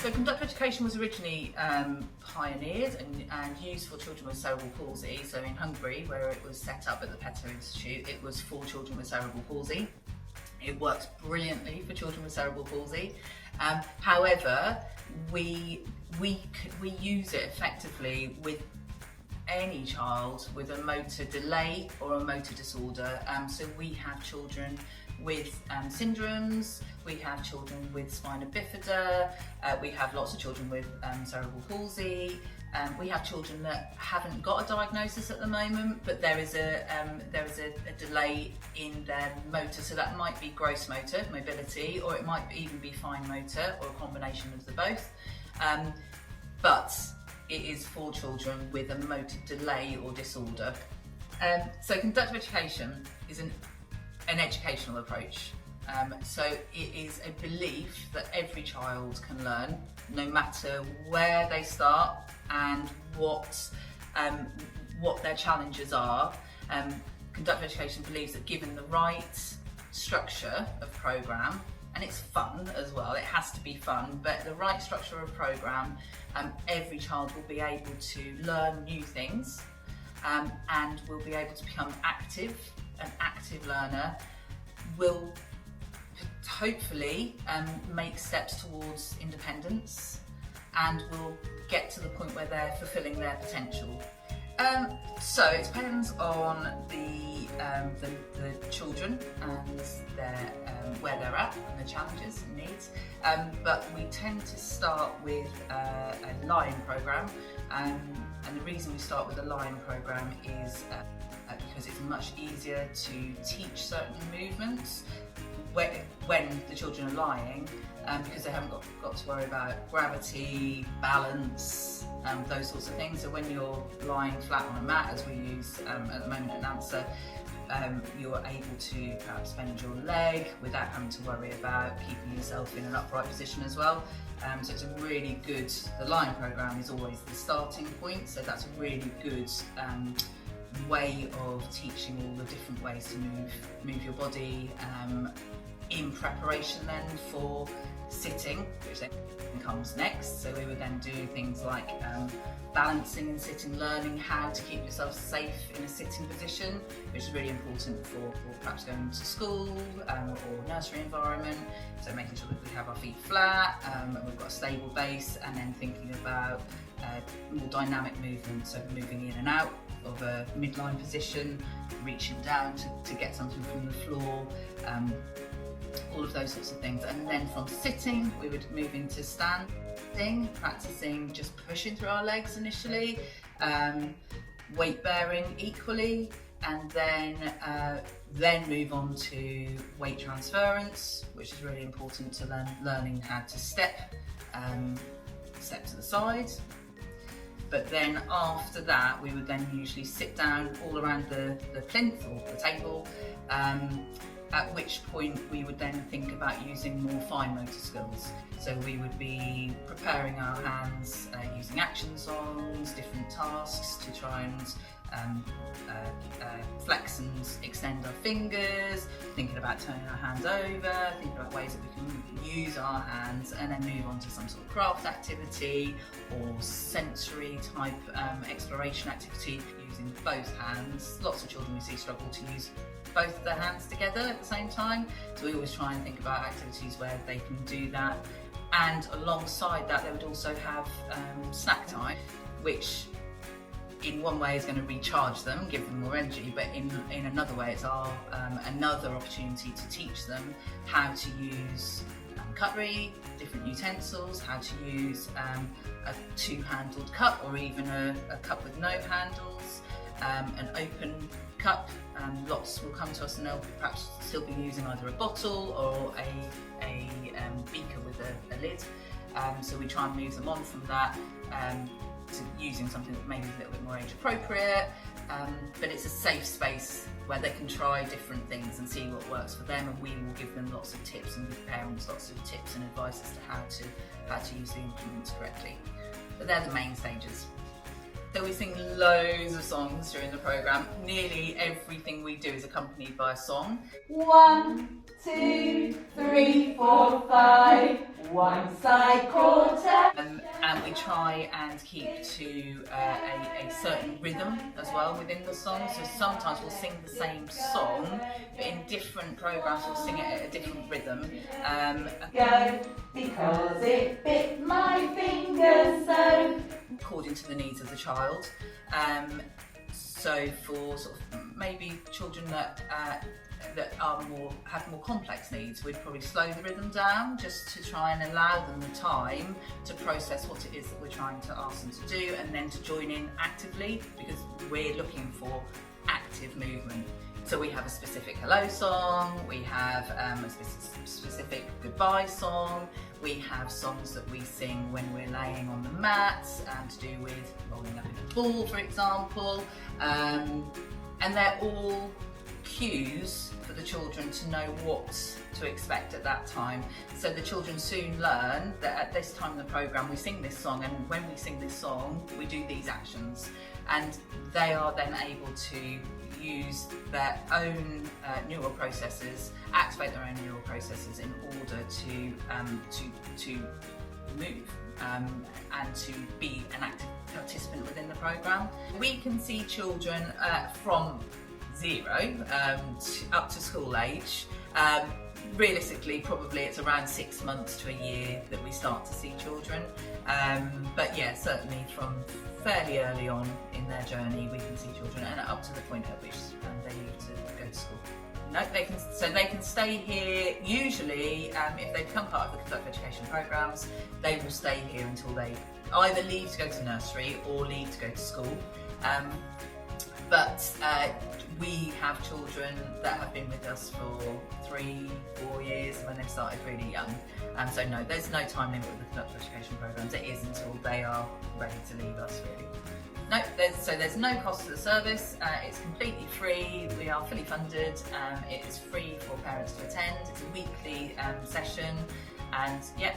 So conductive education was originally pioneered and used for children with cerebral palsy. So in Hungary, where it was set up at the Petter Institute, it was for children with cerebral palsy. It works brilliantly for children with cerebral palsy. However, we use it effectively with any child with a motor delay or a motor disorder. So we have children with syndromes, we have children with spina bifida, we have lots of children with cerebral palsy. We have children that haven't got a diagnosis at the moment, but there is a delay in their motor. So that might be gross motor mobility, or it might even be fine motor, or a combination of the both. But it is for children with a motor delay or disorder. So conductive education is an educational approach. So it is a belief that every child can learn, no matter where they start and what their challenges are. Conductive education believes that given the right structure of programme, and it's fun as well, it has to be fun, but the right structure of programme, every child will be able to learn new things and will be able to become active. An active learner will hopefully make steps towards independence and will get to the point where they're fulfilling their potential. So it depends on the children and where they're at and the challenges and needs. But we tend to start with a line programme, and the reason we start with a line programme is because it's much easier to teach certain movements when the children are lying, because they haven't got to worry about gravity, balance, those sorts of things. So when you're lying flat on a mat, as we use at the moment at NAMSA, you're able to perhaps bend your leg without having to worry about keeping yourself in an upright position as well. So it's a really good, the line programme is always the starting point, so that's a really good way of teaching all the different ways to move your body in preparation then for sitting, which then comes next. So we would then do things like balancing and sitting, learning how to keep yourself safe in a sitting position, which is really important for perhaps going to school or nursery environment. So making sure that we have our feet flat and we've got a stable base, and then thinking about more dynamic movement, so moving in and out of a midline position, reaching down to get something from the floor, all of those sorts of things. And then from sitting we would move into standing, practicing just pushing through our legs initially, weight bearing equally, and then move on to weight transference, which is really important to learning how to step to the side. But then after that, we would then usually sit down all around the plinth or the table, at which point we would then think about using more fine motor skills. So we would be preparing our hands, using action songs, different tasks to try and flex and extend our fingers, thinking about turning our hands over, thinking about ways that we can use our hands, and then move on to some sort of craft activity or sensory type exploration activity using both hands. Lots of children we see struggle to use both of their hands together at the same time, so we always try and think about activities where they can do that. And alongside that, they would also have snack time, which in one way is going to recharge them, give them more energy, but in another way it's another opportunity to teach them how to use cutlery, different utensils, how to use a two-handled cup or even a cup with no handles, an open cup. Lots will come to us and they'll perhaps still be using either a bottle or a beaker with a lid. So we try and move them on from that to using something that maybe is a little bit more age appropriate, but it's a safe space where they can try different things and see what works for them, and we will give them lots of tips and give parents lots of tips and advice as to how to use the implements correctly. But they're the main stages. So we sing loads of songs during the programme. Nearly everything we do is accompanied by a song. 1, 2, 3, 4, 5, one side quarter. And we try and keep to a certain rhythm as well within the song. So sometimes we'll sing the same song, but in different programmes we'll sing it at a different rhythm. Go, because it bit my finger so. According to the needs of the child. So for sort of maybe children that have more complex needs, we'd probably slow the rhythm down just to try and allow them the time to process what it is that we're trying to ask them to do, and then to join in actively, because we're looking for active movement. So we have a specific hello song, we have a specific goodbye song, we have songs that we sing when we're laying on the mat, to do with rolling up in a ball, for example, and they're all cues for the children to know what to expect at that time. So the children soon learn that at this time in the programme we sing this song, and when we sing this song we do these actions, and they are then able to use their own neural processes, activate their own neural processes in order to move and to be an active participant within the programme. We can see children from 0 up to school age. Realistically, probably it's around 6 months to a year that we start to see children. But yeah, certainly from fairly early on in their journey, we can see children, and up to the point at which they leave to go to school. No, they can stay here. Usually, if they become part of the conductive education programmes, they will stay here until they either leave to go to nursery or leave to go to school. But we have children that have been with us for 3-4 years when they've started really young. So no, there's no time limit with the conductive education programmes. It is until they are ready to leave us, really. No, there's no cost to the service. It's completely free. We are fully funded. It is free for parents to attend. It's a weekly session, and yeah,